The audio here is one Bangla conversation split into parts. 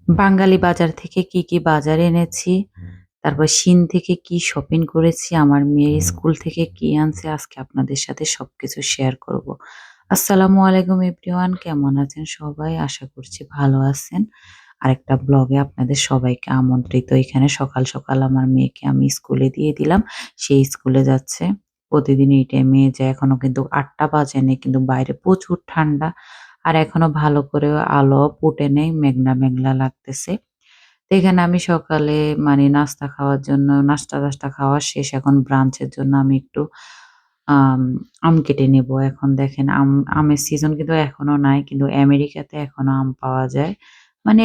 বাঙালি বাজার থেকে কি বাজার এনেছি, তারপর শিন থেকে কি শপিং করেছি, আমার মেয়ের স্কুল থেকে কি আনছে আজকে আপনাদের সাথে সবকিছু শেয়ার করব। আসসালামু আলাইকুম এভরিওয়ান, কেমন আছেন সবাই? আশা করছি ভালো আছেন। আরেকটা ব্লগে আপনাদের সবাইকে আমন্ত্রিত। এখানে সকাল, সকাল আমার মেয়েকে আমি স্কুলে দিয়ে দিলাম। সে স্কুলে যাচ্ছে। প্রতিদিন এই টাইমে যায়। এখনো কিন্তু ৮টা বাজেনি কিন্তু বাইরে প্রচুর ঠান্ডা। আর এখনো ভালো করে আলো ফুটে নেই, মেঘলা, মেঘলা লাগতেছে। তো এখানে আমি সকালে নাস্তা খাওয়ার জন্য নাস্তা-টাস্তা খাওয়া শেষ। এখন ব্রাঞ্চের জন্য আমি একটু আম আম কেটে নেব। এখন দেখেন আমের সিজন কিন্তু এখনো নাই। কিন্তু আমেরিকাতে এখনো আম পাওয়া যায়।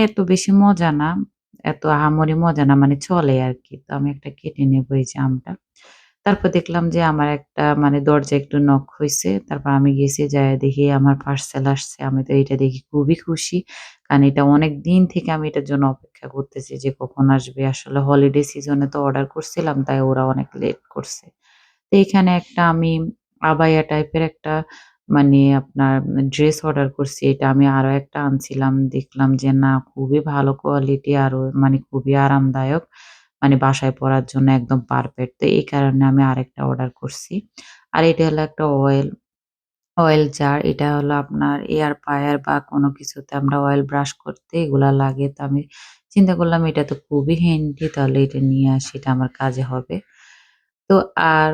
এত বেশি মজা না, এত আহামরি মজা না, চলে আরকি। তো আমি একটা কেটে নেব এই যে আমটা। তারপর দেখলাম যে আমার একটা দরজায় একটু নক হইছে। তারপর আমি গেছি যাইয়া দেখি আমার পার্সেল আসছে। আমি তো এইটা দেখে খুবই খুশি। কারণ এটা অনেকদিন থেকে আমি এটার জন্য অপেক্ষা করতেছি যে কখন আসবে। আসলে হলিডে সিজনে তো অর্ডার করছিলাম তাই ওরা অনেক লেট করছে। তো এখানে একটা আমি আবায়া টাইপের একটা আপনার ড্রেস অর্ডার করছি। এটা আমি আরো একটা আনছিলাম। দেখলাম যে না খুবই ভালো কোয়ালিটি আরো খুবই আরামদায়ক। বাসায় পরার জন্য একদম পারফেক্ট। তো এই কারণে আমি আরেকটা অর্ডার করছি। আর এটা হলো একটা অয়েল জার। এটা হলো আপনার এয়ার ফ্রায়ার বা কোনো কিছুতে আমরা অয়েল ব্রাশ করতে এগুলা লাগে। তো আমি চিন্তা করলাম এটা তো খুবই হ্যান্ডি, তাহলে এটা নিয়ে আসি, এটা আমার কাজে হবে। তো আর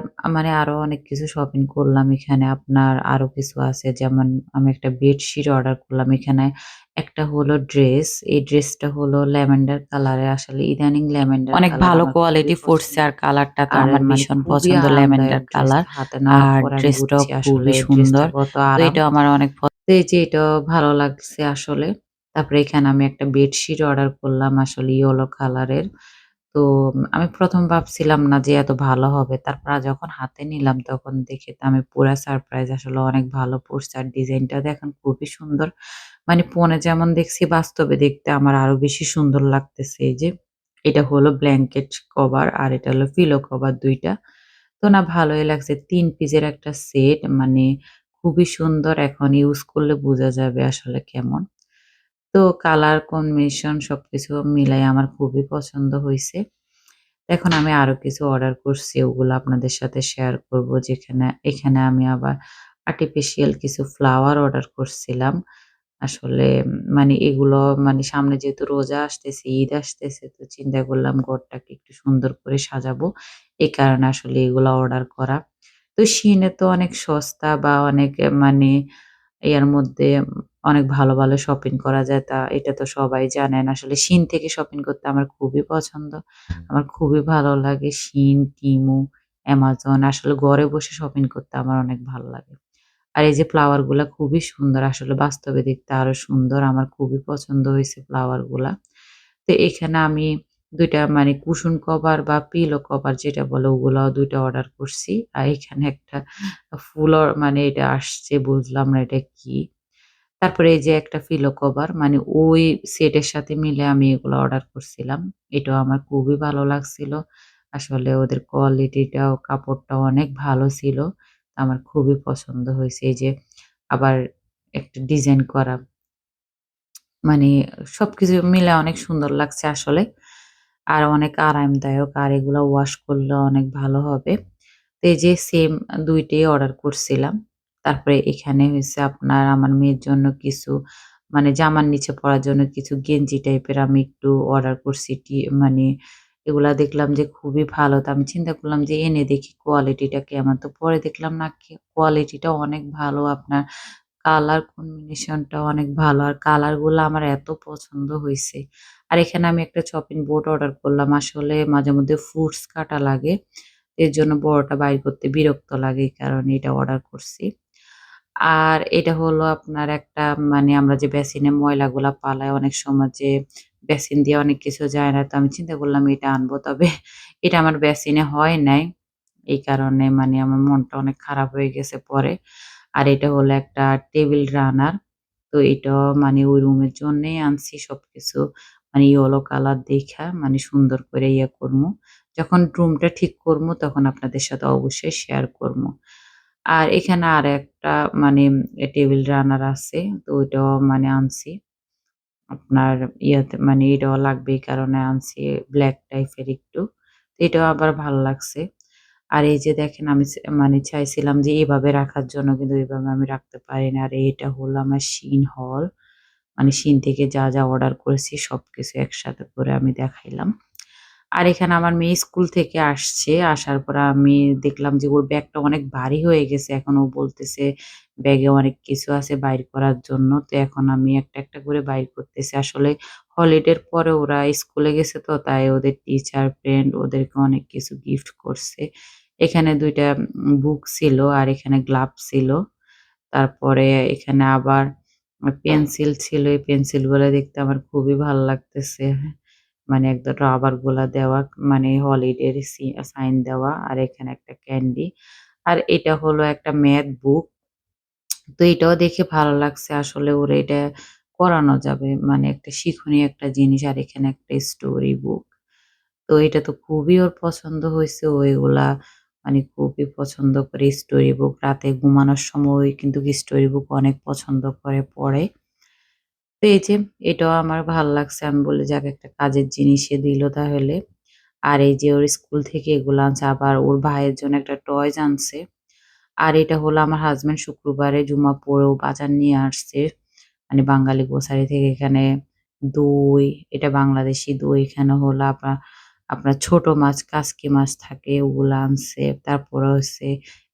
আরো অনেক কিছু শপিং করলাম। এখানে আপনার আরো কিছু আছে, যেমন আমি একটা বেডশিট অর্ডার করলাম। এখানে একটা হলো ড্রেস। এই ড্রেসটা হলো ল্যাভেন্ডার কালারের। আসলে ইদানিং ল্যাভেন্ডার অনেক কালার ভালো আমার খুবই কোয়ালিটি ফোরসে পছন্দ। আর কালারটা তো আর আমার ভীষণ খুবই পছন্দ ল্যাভেন্ডার আরামদায়ক কালার। ড্রেসটা। হাতে নেওয়ার আর পরে আমি ড্রেসটাও বুঝছি আসলে খুবই ড্রেসটা সুন্দর। কত তো আরাম। এটা আমার অনেক তো এই যে এটাও ভালো লাগছে আসলে। তারপরে এখানে আমি একটা বেডশিট অর্ডার করলাম আসলে ইয়েলো কালারের। তো আমি ১ম ভাবছিলাম না যে এত ভালো হবে। তারপর যখন হাতে নিলাম তখন দেখে তো আমি পুরা সারপ্রাইজ, আসলে অনেক ভালো পড়ছে। আর ডিজাইনটা দেখেন খুবই সুন্দর। ফোনে যেমন দেখছি বাস্তবে দেখতে আমার আরো বেশি সুন্দর লাগতেছে। এই যে এটা হলো ব্ল্যাঙ্কেট কভার আর এটা হলো পিলো কভার ২ টা। তো না ভালোই লাগছে। ৩ পিসের একটা সেট, খুবই সুন্দর। এখন ইউজ করলে বোঝা যাবে আসলে কেমন। তো কালার কম্বিনেশন সবকিছু মিলাই আমার খুবই পছন্দ হইছে। এখন আমি আরো কিছু অর্ডার করছি, ওগুলো আপনাদের সাথে শেয়ার করব। এখানে আমি আবার আর্টিফিশিয়াল কিছু ফ্লাওয়ার অর্ডার করছিলাম। আসলে এগুলো সামনে যেহেতু রোজা আসতেছে, ঈদ আসতেছে, তো চিন্তা করলাম ঘরটাকে একটু সুন্দর করে সাজাবো। এই কারণে আসলে এগুলা অর্ডার করা। তো Shein এ তো অনেক সস্তা বা অনেক ইয়ার মধ্যে অনেক ভালো, ভালো শপিং করা যায়। এটা তো সবাই জানেন। আসলে Shein থেকে শপিং করতে আমার খুবই পছন্দ। আমার খুবই ভালো লাগে Shein, Temu, Amazon, আসলে ঘরে বসে শপিং করতে আমার অনেক ভালো লাগে। আর এই যে ফ্লাওয়ার গুলা খুবই সুন্দর। আসলে বাস্তবে দেখতে আরো সুন্দর। আমার খুবই পছন্দ হইছে ফ্লাওয়ার গুলা। তো এখানে আমি ২ টা কুশন কভার বা পিলো কভার যেটা বলে ওগুলাও ২ টা অর্ডার করছি। আর এখানে একটা ফুলও এটা আসছে, বুঝলাম না এটা কি? তারপরে এই যে একটা পিলো কভার, ওই সেটের সাথে মিলে আমি এগুলো অর্ডার করছিলাম। এটাও আমার খুবই ভালো লাগছিল। আসলে ওদের কোয়ালিটিটাও কাপড়টাও অনেক ভালো ছিল। আমার খুবই পছন্দ হইছে। এই যে আবার একটা ডিজাইন করা, মানে সবকিছু মিলে অনেক সুন্দর লাগছে আসলে। আর অনেক আরামদায়ক। আর এগুলা ওয়াশ করলে অনেক ভালো হবে। তো এই যে সেম ২ টিই অর্ডার করছিলাম। তারপরে এখানে হইছে আপনার আমার মেয়ের জন্য কিছু জামার নিচে পরার জন্য কিছু গেঞ্জি টাইপের আমি একটু অর্ডার করছি। এগুলা দেখলাম যে খুবই ভালো। তো আমি চিন্তা করলাম যে এনে দেখি কোয়ালিটিটা কেমন। তো পরে দেখলাম না কোয়ালিটিটা অনেক ভালো। আপনার কালার কম্বিনেশনটাও অনেক ভালো। আর কালার গুলা আমার এত পছন্দ হইছে। আর এখানে আমি একটা চপিং বোর্ড অর্ডার করলাম। আসলে মাঝেমধ্যে ফ্রুটস কাটা লাগে। এর জন্য বড়টা বাইর করতে বিরক্ত লাগে। এই কারণে এটা অর্ডার করছি। আর এটা হলো আপনার একটা আমরা যে বেসিনে ময়লাগুলা পালাই অনেক সময়, যে বেসিন দিয়ে অনেক কিছু যায় না। তো আমি চিন্তা করলাম এটা আনবো। তবে এটা আমার বেসিনে হয় নাই। এই কারণে আমার মনটা অনেক খারাপ হয়ে গেছে পরে। আর এটা হলো একটা টেবিল রানার। তো এটাও ওই রুমের জন্যই আনছি সবকিছু ইয়েলো কালার দেইখা সুন্দর করে ইয়ে করমু। যখন রুমটা ঠিক করমু তখন আপনাদের সাথে অবশ্যই শেয়ার করমু। আর এখানে আরেকটা মানে টেবিল রানার আছে। তো ওইটাও আনছি। আপনার ইয়াতে মানে এটাও লাগবে এই কারণে আনছি ব্লাক টাইপের একটু। তো এটাও আবার ভালো লাগছে। আর এই যে দেখেন আমি মানে চাইছিলাম যে এভাবে রাখার জন্য কিন্তু এভাবে আমি রাখতে পারি না। আর এটা হলো আমার SHEIN হল। মানে SHEIN থেকে যা অর্ডার করেছি সবকিছু একসাথে করে আমি দেখাইলাম। আর এখানে আমার মেয়ে স্কুল থেকে আসছে। আসার পরে আমি দেখলাম যে ওর ব্যাগটা অনেক ভারী হয়ে গেছে। এখন ও বলতেছে ব্যাগে অনেক কিছু আছে বাইর করার জন্য। তো এখন আমি একটা করে বাইর করতেছি। আসলে হলিডের পরে ওরা স্কুলে গেছে তো তাই ওদের টিচার, ফ্রেন্ড ওদেরকে অনেক কিছু গিফট করছে। এখানে ২ টা বুক ছিল আর এখানে গ্লাভ ছিল। তারপরে এখানে আবার পেন্সিল ছিল। এই পেন্সিলগুলা দেখতে আমার খুবই ভাল লাগতেছে। মানে একদম রাবার গুলা দেওয়া মানে হলিডের সাইন দেওয়া আর এখানে একটা ক্যান্ডি। আর এটা হলো একটা ম্যাথ বুক। তো এটাও দেখে ভালো লাগছে। আসলে ওর এটা করানো যাবে। মানে একটা শিক্ষণীয় একটা জিনিস আর এখানে একটা স্টোরি বুক। তো এটা তো খুবই ওর পছন্দ হইছে। ও এগুলা মানে খুবই পছন্দ করে স্টোরি বুক। রাতে ঘুমানোর সময় কিন্তু স্টোরি বুক অনেক পছন্দ করে পড়ে। তো এই যে এটাও আমার ভাল লাগছে। আমি বলি যাক একটা কাজের জিনিসই দিল তাহলে। আর এই যে ওর স্কুল থেকে এগুলো আনছে। আবার ওর ভাইয়ের জন্য একটা টয়স আনছে। আর এটা হলো আমার হাসব্যান্ড শুক্রবারে জুমা পড়েও বাজার নিয়ে আসছে। মানে বাঙালি গ্রোসারি থেকে এখানে দই, এটা বাংলাদেশি দই। এখানে হলো আপনার ছোট মাছ, কাসকি মাছ থাকে ওগুলা আনছে। তারপরে হচ্ছে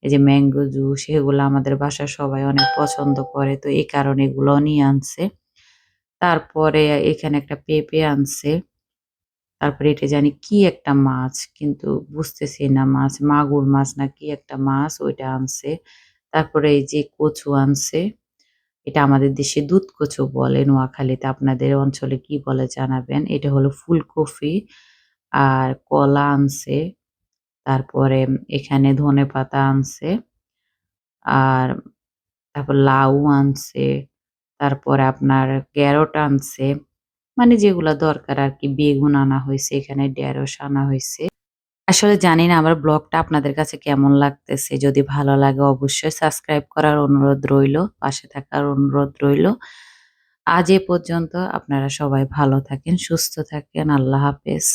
এই যে ম্যাংগো জুস এগুলা আমাদের বাসার সবাই অনেক পছন্দ করে। তো এই কারণে এগুলোও নিয়ে আনছে। তারপরে এখানে একটা পেঁপে আনছে। তারপরে এটা জানি কি একটা মাছ কিন্তু বুঝতেছি না মাছ, মাগুর মাছ না কি একটা মাছ ওইটা আনছে। তারপরে এই যে কচু আনছে। এটা আমাদের দেশে দুধ কচু বলে নোয়াখালীতে। আপনাদের অঞ্চলে কি বলে জানাবেন। এটা হলো ফুলকপি আর কলা আনছে। তারপরে এখানে ধনেপাতা আনছে। আর তারপর লাউ আনছে। তারপরে আপনার ক্যারট আনছে। মানে যেগুলা দরকার আরকি। বেগুন আনা হইছে, এখানে ঢেঁড়স আনা হইছে। আসলে জানি না আমার ব্লগটা আপনাদের কাছে কেমন লাগতেছে। যদি ভালো লাগে অবশ্যই সাবস্ক্রাইব করার অনুরোধ রইলো, পাশে থাকার অনুরোধ রইলো। আজ এ পর্যন্ত আপনারা সবাই ভালো থাকেন, সুস্থ থাকেন। আল্লাহ হাফেজ।